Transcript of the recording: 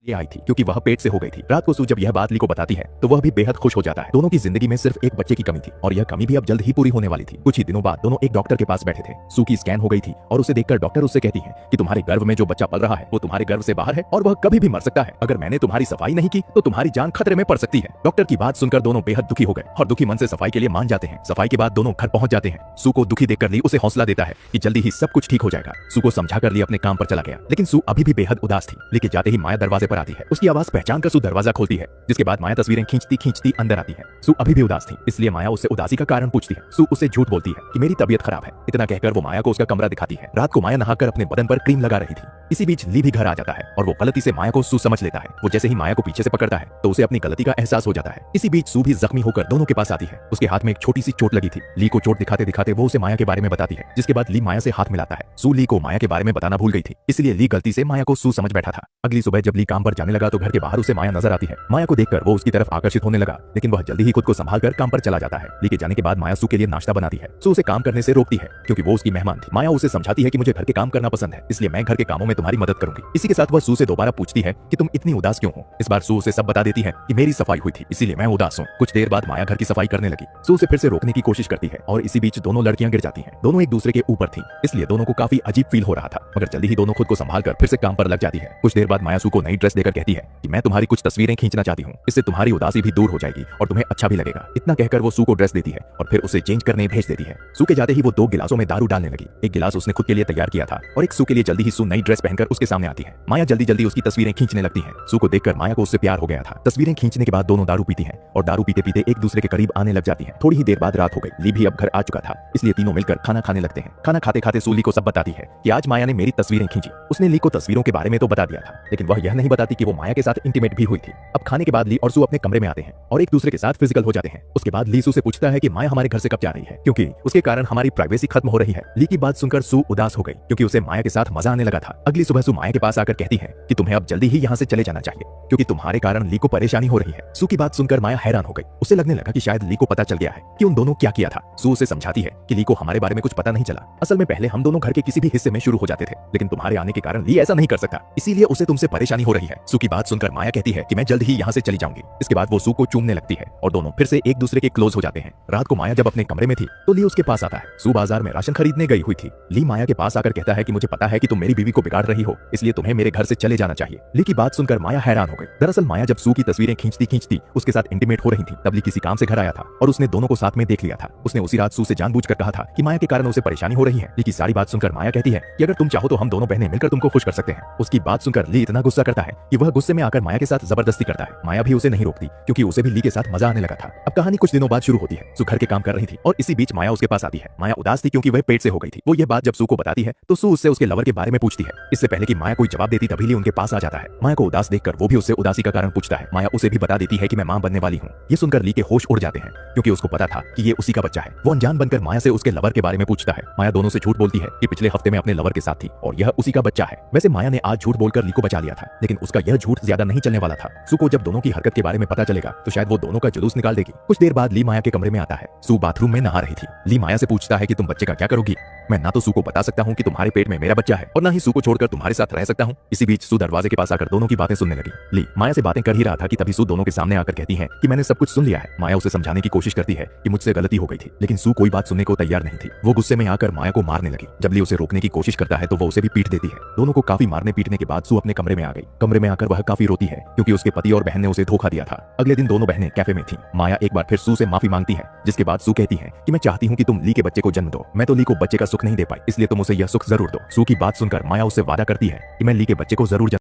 ये आई थी क्योंकि वह पेट से हो गई थी। रात को सू जब यह बात ली को बताती है तो वह भी बेहद खुश हो जाता है। दोनों की जिंदगी में सिर्फ एक बच्चे की कमी थी और यह कमी भी अब जल्द ही पूरी होने वाली थी। कुछ ही दिनों बाद दोनों एक डॉक्टर के पास बैठे थे। सू की स्कैन हो गई थी और उसे देखकर डॉक्टर उससे कहती है कि तुम्हारे गर्भ में जो बच्चा पल रहा है वो तुम्हारे गर्भ से बाहर है और वह कभी भी मर सकता है। अगर मैंने तुम्हारी सफाई नहीं की तो तुम्हारी जान खतरे में पड़ सकती है। डॉक्टर की बात सुनकर दोनों बेहद दुखी हो गए और दुखी मन से सफाई के लिए मान जाते हैं। सफाई के बाद दोनों घर पहुंच जाते हैं। सू को दुखी देखकर ली उसे हौसला देता है कि जल्दी ही सब कुछ ठीक हो जाएगा। सू को समझाकर ली अपने काम पर चला गया, लेकिन सू अभी भी बेहद उदास थी। लेके जाते ही माया दरवाजे पर आती है। उसकी आवाज पहचान कर सू दरवाजा खोलती है, जिसके बाद माया तस्वीरें खींचती अंदर आती है। सू अभी भी उदास थी, इसलिए माया उससे उदासी का कारण पूछती है। सू उससे झूठ बोलती है कि मेरी तबीयत खराब है। इतना कहकर वो माया को उसका कमरा दिखाती है। रात को माया नहाकर अपने बदन पर क्रीम लगा रही थी। इसी बीच ली भी घर आ जाता है और वो गलती से माया को सू समझ लेता है। वो जैसे ही माया को पीछे से पकड़ता है तो उसे अपनी गलती का एहसास हो जाता है। इसी बीच सू भी जख्मी होकर दोनों के पास आती है। उसके हाथ में एक छोटी सी चोट लगी थी। ली को चोट दिखाते दिखाते वो उसे माया के बारे में बताती है, जिसके बाद ली माया से हाथ मिलाता है। सू ली को माया के बारे में बताना भूल गई थी, इसलिए ली गलती से माया को सू समझ बैठा था। अगली सुबह जब ली काम पर जाने लगा तो घर के बाहर उसे माया नजर आती है। माया को देखकर वो उसकी तरफ आकर्षित होने लगा, लेकिन वह जल्दी ही खुद को संभालकर काम पर चला जाता है। ली के जाने के बाद माया सू के लिए नाश्ता बनाती है। सू उसे काम करने से रोकती है क्योंकि वो उसकी मेहमान थी। माया उसे समझाती है कि मुझे घर के काम करना पसंद है, इसलिए मैं घर के कामों में तुम्हारी मदद करूंगी। इसी के साथ वह सू से दोबारा पूछती है कि तुम इतनी उदास क्यों हो। इस बार सू उसे सब बता देती है कि मेरी सफाई हुई थी इसलिए मैं उदास हूँ। कुछ देर बाद माया घर की सफाई करने लगी। सू उसे फिर से रोकने की कोशिश करती है और इसी बीच दोनों लड़कियां गिर जाती हैं। दोनों एक दूसरे के ऊपर थी, इसलिए दोनों को काफी अजीब फील हो रहा था, मगर जल्दी ही दोनों खुद को संभालकर फिर से काम पर लग जाती है। कुछ देर बाद माया सू को नई ड्रेस देकर कहती है कि मैं तुम्हारी कुछ तस्वीरें खींचना चाहती हूँ, इससे तुम्हारी उदासी भी दूर हो जाएगी और तुम्हें अच्छा भी लगेगा। इतना कहकर वो सू को ड्रेस देती है और फिर उसे चेंज करने भेज देती है। सू के जाते ही वो 2 गिलासों में दारू डालने लगी। एक गिलास उसने खुद के लिए तैयार किया था और एक सू के लिए। जल्दी ही सू नई ड्रेस पहनकर उसके सामने आती है। माया जल्दी जल्दी उसकी तस्वीरें खींचने लगती है। सू को देखकर माया को उससे प्यार हो गया था। तस्वीरें खींचने के बाद दोनों दारू पीती हैं और दारू पीते पीते एक दूसरे के करीब आने लग जाती हैं। थोड़ी ही देर बाद रात हो गई। ली भी अब घर आ चुका था, इसलिए तीनों मिलकर खाना खाने लगते हैं। खाना खाते खाते सू ली को सब बताती है कि आज माया ने मेरी तस्वीरें खींची। उसने ली को तस्वीरों के बारे में तो बता दिया था, लेकिन वह यह नहीं बताती कि वो माया के साथ इंटीमेट भी हुई थी। अब खाने के बाद ली और सू अपने कमरे में आते हैं और एक दूसरे के साथ फिजिकल हो जाते हैं। उसके बाद ली सू से पूछता है कि माया हमारे घर से कब जा रही है, क्योंकि उसके कारण हमारी प्राइवेसी खत्म हो रही है। ली की बात सुनकर सू उदास हो गई क्योंकि उसे माया के साथ मजा आने लगा था। अगली सुबह सू माया के पास आकर कहती है कि तुम्हें अब जल्दी ही यहाँ से चले जाना चाहिए क्योंकि तुम्हारे कारण ली को परेशानी हो रही है। सू की बात सुनकर माया हैरान हो गई। उसे लगने लगा कि शायद ली को पता चल गया है कि उन दोनों क्या किया था। सू उसे समझाती है कि ली को हमारे बारे में कुछ पता नहीं चला। असल में पहले हम दोनों घर के किसी भी हिस्से में शुरू हो जाते थे, लेकिन तुम्हारे आने के कारण ली ऐसा नहीं कर सकता, इसीलिए उसे तुमसे परेशानी हो रही है। सू की बात सुनकर माया कहती है कि मैं जल्द ही यहाँ से चली जाऊंगी। इसके बाद वो सू को चूमने लगती है और दोनों फिर से एक दूसरे के क्लोज हो जाते हैं। रात को माया जब अपने कमरे में थी तो ली उसके पास आता है। सू बाजार में राशन खरीदने गई हुई थी। ली माया के पास आकर कहता है कि मुझे पता है कि तुम मेरी बीवी को बिगाड़ रही हो, इसलिए तुम्हें मेरे घर से चले जाना चाहिए। ली की बात सुनकर माया हैरान हो गई। दरअसल माया जब सू की तस्वीरें खींचती उसके साथ इंटीमेट हो रही थी, तब ली किसी काम से घर आया था और उसने दोनों को साथ में देख लिया था। उसने उसी रात सू से जानबूझकर कहा था कि माया के कारण उसे परेशानी हो रही है। ली की सारी बात सुनकर माया कहती है कि अगर तुम चाहो तो हम दोनों बहनें मिलकर तुमको खुश कर सकते हैं। उसकी बात सुनकर ली इतना गुस्सा करता है कि वह गुस्से में आकर माया के साथ जबरदस्ती करता है। माया भी उसे नहीं रोकती क्योंकि उसे भी ली के साथ मजा आने लगा था। अब कहानी कुछ दिनों बाद शुरू होती है। सू घर के काम कर रही थी और इसी बीच माया उसके पास आती है। माया उदास थी क्योंकि वह पेट से हो गई थी। वो यह बात जब सू को बताती है तो सू उससे उसके लवर के बारे में पूछती है। इससे पहले कि माया कोई जवाब देती तभी ली उनके पास आ जाता है। माया को उदास देखकर वो भी उससे उदासी का कारण पूछता है। माया उसे भी बता देती है कि मैं मां बनने वाली हूँ। ये सुनकर ली के होश उड़ जाते हैं क्योंकि उसको पता था कि ये उसी का बच्चा है। वो अनजान बनकर माया से उसके लवर के बारे में पूछता है। माया दोनों से झूठ बोलती है कि पिछले हफ्ते में अपने लवर के साथ थी और यह उसी का बच्चा है। वैसे माया ने आज झूठ बोलकर ली को बचा लिया था, लेकिन उसका यह झूठ ज्यादा नहीं चलने वाला था। सू को जब दोनों की हरकत के बारे में पता चलेगा तो शायद वो दोनों का जुलूस निकाल देगी। कुछ देर बाद ली माया के कमरे में आता है। सू बाथरूम में नहा रही थी। ली माया से पूछता है कि तुम बच्चे का क्या करोगी। मैं ना तो सू को बता सकता हूँ कि तुम्हारे पेट में मेरा बच्चा है और ना ही सू को छोड़कर तुम्हारे साथ रह सकता हूँ। इसी बीच सू दरवाजे के पास आकर दोनों की बातें सुनने लगी। ली माया से बातें कर ही रहा था कि तभी सू दोनों के सामने आकर कहती है कि मैंने सब कुछ सुन लिया है। माया उसे समझाने की कोशिश करती है कि मुझसे गलती हो गई थी, लेकिन सू कोई बात सुनने को तैयार नहीं थी। वो गुस्से में आकर माया को मारने लगी। जब ली उसे रोकने की कोशिश करता है तो वो उसे भी पीट देती है। दोनों को काफी मारने पीटने के बाद सू अपने कमरे में आ गई। कमरे में आकर वह काफी रोती है क्योंकि उसके पति और बहन ने उसे धोखा दिया था। अगले दिन दोनों बहनें कैफे में थी। माया एक बार फिर सू से माफी मांगती है, जिसके बाद सू कहती है कि मैं चाहती हूँ कि तुम ली के बच्चे को जन्म दो। मैं तो ली को बच्चे का सुख नहीं दे पाई, इसलिए तुम उसे यह सुख जरूर दो। सू की बात सुनकर माया उससे वादा करती है कि मैं ली के बच्चे को जरूर